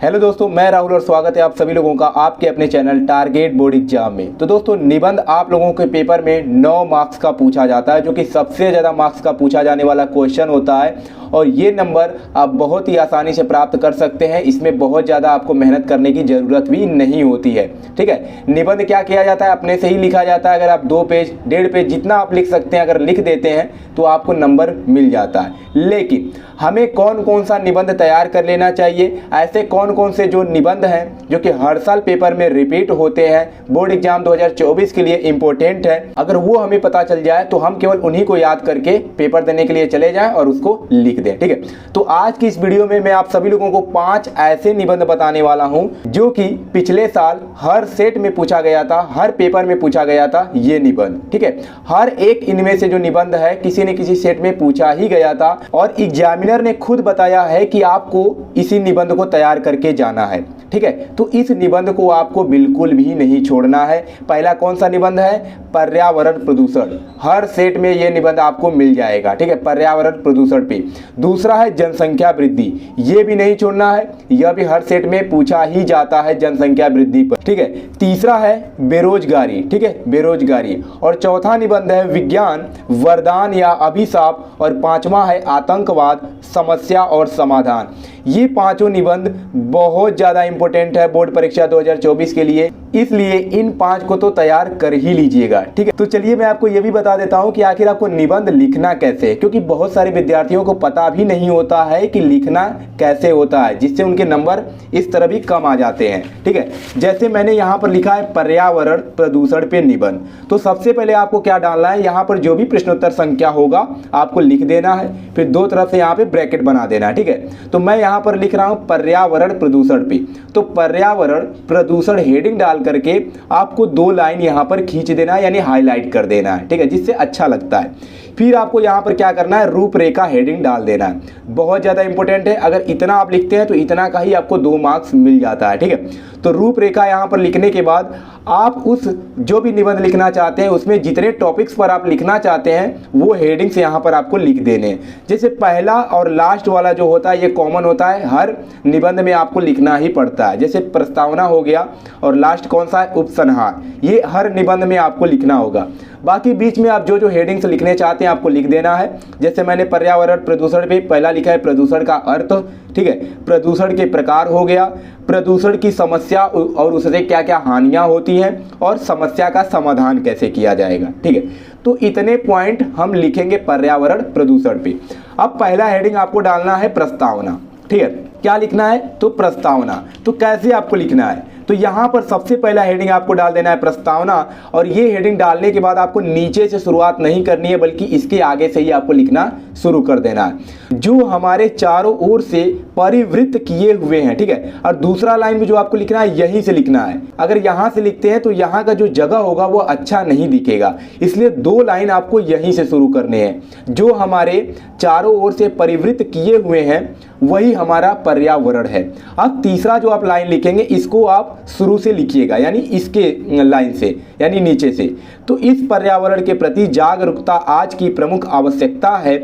Hello दोस्तों, मैं राहुल और स्वागत है आप सभी लोगों का आपके अपने चैनल टारगेट बोर्ड एग्जाम में। तो दोस्तों, निबंध आप लोगों के पेपर में 9 मार्क्स का पूछा जाता है, जो कि सबसे ज़्यादा मार्क्स का पूछा जाने वाला क्वेश्चन होता है। और ये नंबर आप बहुत ही आसानी से प्राप्त कर सकते हैं। इसमें बहुत ज़्यादा आपको मेहनत करने की ज़रूरत भी नहीं होती है। ठीक है, निबंध क्या किया जाता है, अपने से ही लिखा जाता है। अगर आप 2 पेज 1.5 पेज जितना आप लिख सकते हैं अगर लिख देते हैं तो आपको नंबर मिल जाता है। लेकिन हमें कौन कौन सा निबंध तैयार कर लेना चाहिए, ऐसे कौन कौन से जो निबंध हैं जो कि हर साल पेपर में रिपीट होते हैं, बोर्ड एग्जाम 2024 के लिए इंपॉर्टेंट है, अगर वो हमें पता चल जाए तो हम केवल उन्हीं को याद करके पेपर देने के लिए चले जाएं और उसको लिख दें। ठीक है, तो आज की इस वीडियो में मैं आप सभी लोगों को 5 ऐसे निबंध बताने वाला हूं जो कि पिछले साल हर सेट में पूछा गया था, हर पेपर में पूछा गया था ये निबंध। ठीक है, हर एक इनमें से जो निबंध है किसी न किसी सेट में पूछा ही गया था और एग्जामिनर ने खुद बताया है कि आपको इसी निबंध को तैयार करके जाना है। ठीक है, तो इस निबंध को आपको बिल्कुल भी नहीं छोड़ना है। पहला कौन सा निबंध है, पर्यावरण प्रदूषण। हर सेट में यह निबंध आपको मिल जाएगा। ठीक है, पर्यावरण प्रदूषण पे। दूसरा है जनसंख्या वृद्धि, ये भी नहीं छोड़ना है, यह भी हर सेट में पूछा ही जाता है जनसंख्या वृद्धि पर। ठीक है, तीसरा है बेरोजगारी। ठीक है, बेरोजगारी। और चौथा निबंध है विज्ञान वरदान या अभिशाप। और पांचवा है आतंकवाद समस्या और समाधान। ये पांचों निबंध बहुत ज्यादा इंपॉर्टेंट है बोर्ड परीक्षा 2024 के लिए, इसलिए इन 5 को तो तैयार कर ही लीजिएगा। ठीक है, तो चलिए मैं आपको ये भी बता देता हूं कि आखिर आपको निबंध लिखना कैसे है, क्योंकि बहुत सारे विद्यार्थियों को पता भी नहीं होता है कि लिखना कैसे होता है, जिससे उनके नंबर इस तरह भी कम आ जाते हैं। ठीक है, जैसे मैंने यहाँ पर लिखा है पर्यावरण प्रदूषण पे निबंध, तो सबसे पहले आपको क्या डालना है, यहाँ पर जो भी प्रश्नोत्तर संख्या होगा आपको लिख देना है, फिर 2 तरफ से यहाँ पे ब्रैकेट बना देना है। ठीक है, तो मैं यहाँ पर लिख रहा हूँ पर्यावरण प्रदूषण पे, तो पर्यावरण प्रदूषण हेडिंग डाल करके आपको 2 लाइन यहाँ पर खींच देना है, यानी हाईलाइट कर देना है। ठीक है, जिससे अच्छा लगता है। फिर आपको यहाँ पर क्या करना है, रूपरेखा हेडिंग डाल देना है। बहुत ज़्यादा इंपॉर्टेंट है, अगर इतना आप लिखते हैं तो इतना का ही आपको 2 मार्क्स मिल जाता है। ठीक है, तो रूपरेखा यहाँ पर लिखने के बाद आप उस जो भी निबंध लिखना चाहते हैं उसमें जितने टॉपिक्स पर आप लिखना चाहते हैं वो हेडिंग्स यहाँ पर आपको लिख देने हैं। जैसे पहला और लास्ट वाला जो होता है ये कॉमन होता है, हर निबंध में आपको लिखना ही पड़ता है। जैसे प्रस्तावना हो गया और लास्ट कौन सा है, उपसंहार, ये हर निबंध में आपको लिखना होगा। बाकी बीच में आप जो जो हेडिंग्स लिखने चाहते हैं आपको लिख देना है। जैसे मैंने पर्यावरण प्रदूषण पे पहला लिखा है प्रदूषण का अर्थ। ठीक है, प्रदूषण के प्रकार हो गया, प्रदूषण की समस्या और उससे क्या क्या हानियां होती हैं, और समस्या का समाधान कैसे किया जाएगा। ठीक है, तो इतने पॉइंट हम लिखेंगे पर्यावरण प्रदूषण पे। अब पहला हेडिंग आपको डालना है प्रस्तावना। ठीक है, क्या लिखना है, तो प्रस्तावना। तो कैसे आपको लिखना है, तो यहाँ पर सबसे पहला हेडिंग आपको डाल देना है प्रस्तावना, और ये हेडिंग डालने के बाद आपको नीचे से शुरुआत नहीं करनी है बल्कि इसके आगे से ही आपको लिखना शुरू कर देना है, जो हमारे चारों ओर से परिवृत्त किए हुए हैं। ठीक है, और दूसरा लाइन भी जो आपको लिखना है यहीं से लिखना है। अगर यहाँ से लिखते हैं तो यहाँ का जो जगह होगा वो अच्छा नहीं दिखेगा, इसलिए 2 लाइन आपको यहीं से शुरू करने हैं। जो हमारे चारों ओर से परिवृत्त किए हुए हैं वही हमारा पर्यावरण है। अब तीसरा जो आप लाइन लिखेंगे इसको आप शुरू से लिखिएगा, यानी इसके लाइन से, यानी नीचे से। तो इस पर्यावरण के प्रति जागरूकता आज की प्रमुख आवश्यकता है,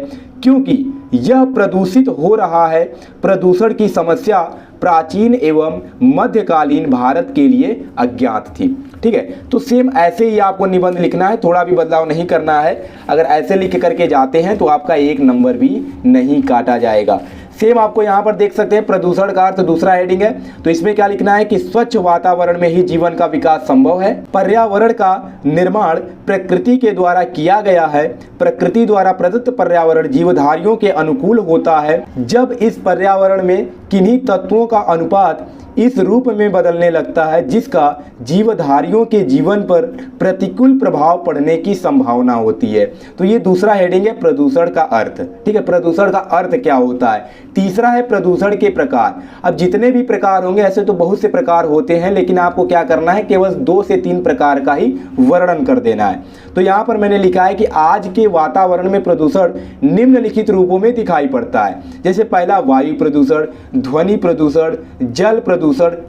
क्योंकि यह प्रदूषित हो रहा है। प्रदूषण की समस्या प्राचीन एवं मध्यकालीन भारत के लिए अज्ञात थी। ठीक है, तो सेम ऐसे ही आपको निबंध लिखना है, थोड़ा भी बदलाव नहीं करना है। अगर ऐसे लिख करके जाते हैं तो आपका 1 नंबर भी नहीं काटा जाएगा। सेम आपको यहाँ पर देख सकते हैं प्रदूषण का अर्थ दूसरा हेडिंग है, तो इसमें क्या लिखना है कि स्वच्छ वातावरण में ही जीवन का विकास संभव है। पर्यावरण का निर्माण प्रकृति के द्वारा किया गया है। प्रकृति द्वारा प्रदत्त पर्यावरण जीवधारियों के अनुकूल होता है। जब इस पर्यावरण में किन्हीं तत्वों का अनुपात इस रूप में बदलने लगता है जिसका जीवधारियों के जीवन पर प्रतिकूल प्रभाव पड़ने की संभावना होती है। तो ये दूसरा हेडिंग है प्रदूषण का अर्थ। ठीक है, प्रदूषण का अर्थ क्या होता है। तीसरा है प्रदूषण के प्रकार। अब जितने भी प्रकार होंगे, ऐसे तो बहुत से प्रकार होते हैं, लेकिन आपको क्या करना है, केवल 2 से 3 प्रकार का ही वर्णन कर देना है। तो यहाँ पर मैंने लिखा है कि आज के वातावरण में प्रदूषण निम्नलिखित रूपों में दिखाई पड़ता है। जैसे पहला वायु प्रदूषण, ध्वनि प्रदूषण, जल प्रदूषण।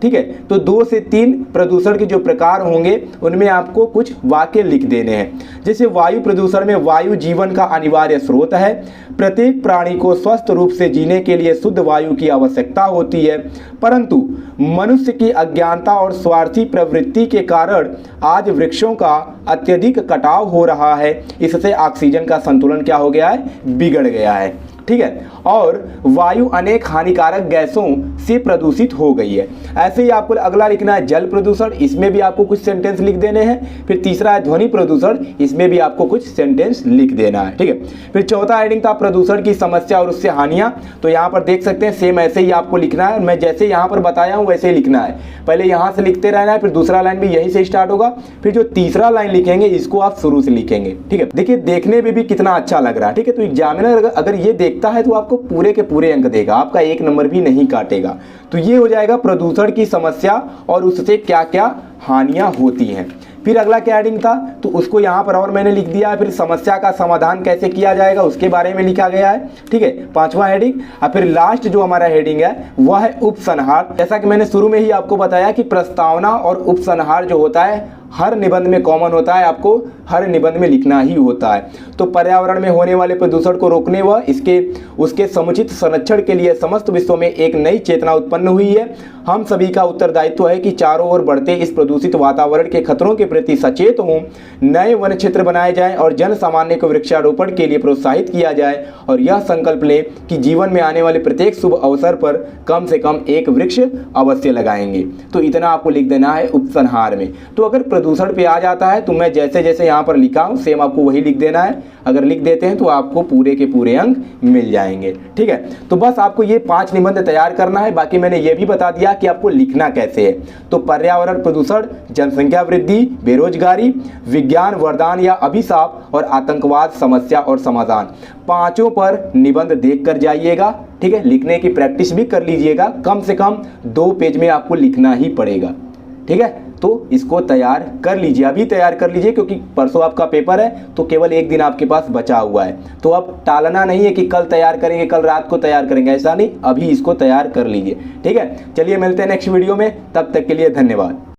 ठीक है, तो 2 से 3 प्रदूषण के जो प्रकार होंगे उनमें आपको कुछ वाक्य लिख देने हैं। जैसे वायु प्रदूषण में वायु जीवन का अनिवार्य स्रोत है। प्रत्येक प्राणी को स्वस्थ रूप से जीने के के लिए शुद्ध वायु की आवश्यकता होती है, परंतु मनुष्य की अज्ञानता और स्वार्थी प्रवृत्ति के कारण आज वृक्षों का अत्यधिक कटाव हो रहा है। इससे ऑक्सीजन का संतुलन क्या हो गया है, बिगड़ गया है। ठीक है, और वायु अनेक हानिकारक गैसों से प्रदूषित हो गई है। ऐसे ही आपको अगला लिखना है जल प्रदूषण, इसमें भी आपको कुछ सेंटेंस लिख देने हैं। फिर तीसरा है ध्वनि प्रदूषण, इसमें भी आपको कुछ सेंटेंस लिख देना है। ठीक है, फिर चौथा हेडिंग था प्रदूषण की समस्या और उससे हानियां। तो यहाँ पर देख सकते हैं सेम ऐसे ही आपको लिखना है, मैं जैसे यहाँ पर बताया हूँ वैसे ही लिखना है। पहले यहाँ से लिखते रहना है, फिर दूसरा लाइन भी यही से स्टार्ट होगा, फिर जो तीसरा लाइन लिखेंगे इसको आप शुरू से लिखेंगे। ठीक है, देखिए देखने में भी कितना अच्छा लग रहा है। ठीक है, तो एग्जामिनर अगर ये देखता है तो आपको पूरे के पूरे अंक देगा, आपका एक नंबर भी नहीं काटेगा। तो ये हो जाएगा प्रदूषण की समस्या और उससे क्या क्या हानियां होती हैं। फिर अगला क्या हेडिंग था, तो उसको यहाँ पर और मैंने लिख दिया है। फिर समस्या का समाधान कैसे किया जाएगा उसके बारे में लिखा गया है। ठीक है, पांचवा हेडिंग। और फिर लास्ट जो हमारा हेडिंग है वह है उपसंहार। जैसा कि मैंने शुरू में ही आपको बताया कि प्रस्तावना और उपसंहार जो होता है हर निबंध में कॉमन होता है, आपको हर निबंध में लिखना ही होता है। तो पर्यावरण में होने वाले प्रदूषण को रोकने व उसके समुचित संरक्षण के लिए समस्त विश्व में एक नई चेतना उत्पन्न हुई है। हम सभी का उत्तरदायित्व है कि चारों ओर बढ़ते इस प्रदूषित वातावरण के खतरों के प्रति सचेत हों, नए वन क्षेत्र बनाए जाएं और जन सामान्य को वृक्षारोपण के लिए प्रोत्साहित किया जाए और यह संकल्प लें कि जीवन में आने वाले प्रत्येक शुभ अवसर पर कम से कम एक वृक्ष अवश्य लगाएंगे। तो इतना आपको लिख देना है उपसंहार में। तो अगर प्रदूषण पे आ जाता है तो मैं जैसे जैसे यहाँ पर लिखा हूँ सेम आपको वही लिख देना है। अगर लिख देते हैं तो आपको पूरे के पूरे अंक मिल जाएंगे। ठीक है, तो बस आपको ये 5 निबंध तैयार करना है। बाकी मैंने ये भी बता दिया कि आपको लिखना कैसे है। तो पर्यावरण प्रदूषण, जनसंख्या वृद्धि, बेरोजगारी, विज्ञान वरदान या अभिशाप और आतंकवाद समस्या और समाधान, पांचों पर निबंध देख कर जाइएगा। ठीक है, लिखने की प्रैक्टिस भी कर लीजिएगा। कम से कम 2 पेज में आपको लिखना ही पड़ेगा। ठीक है, तो इसको तैयार कर लीजिए, अभी तैयार कर लीजिए, क्योंकि परसों आपका पेपर है तो केवल एक दिन आपके पास बचा हुआ है। तो अब टालना नहीं है कि कल तैयार करेंगे, कल रात को तैयार करेंगे, ऐसा नहीं, अभी इसको तैयार कर लीजिए। ठीक है, चलिए मिलते हैं नेक्स्ट वीडियो में, तब तक के लिए धन्यवाद।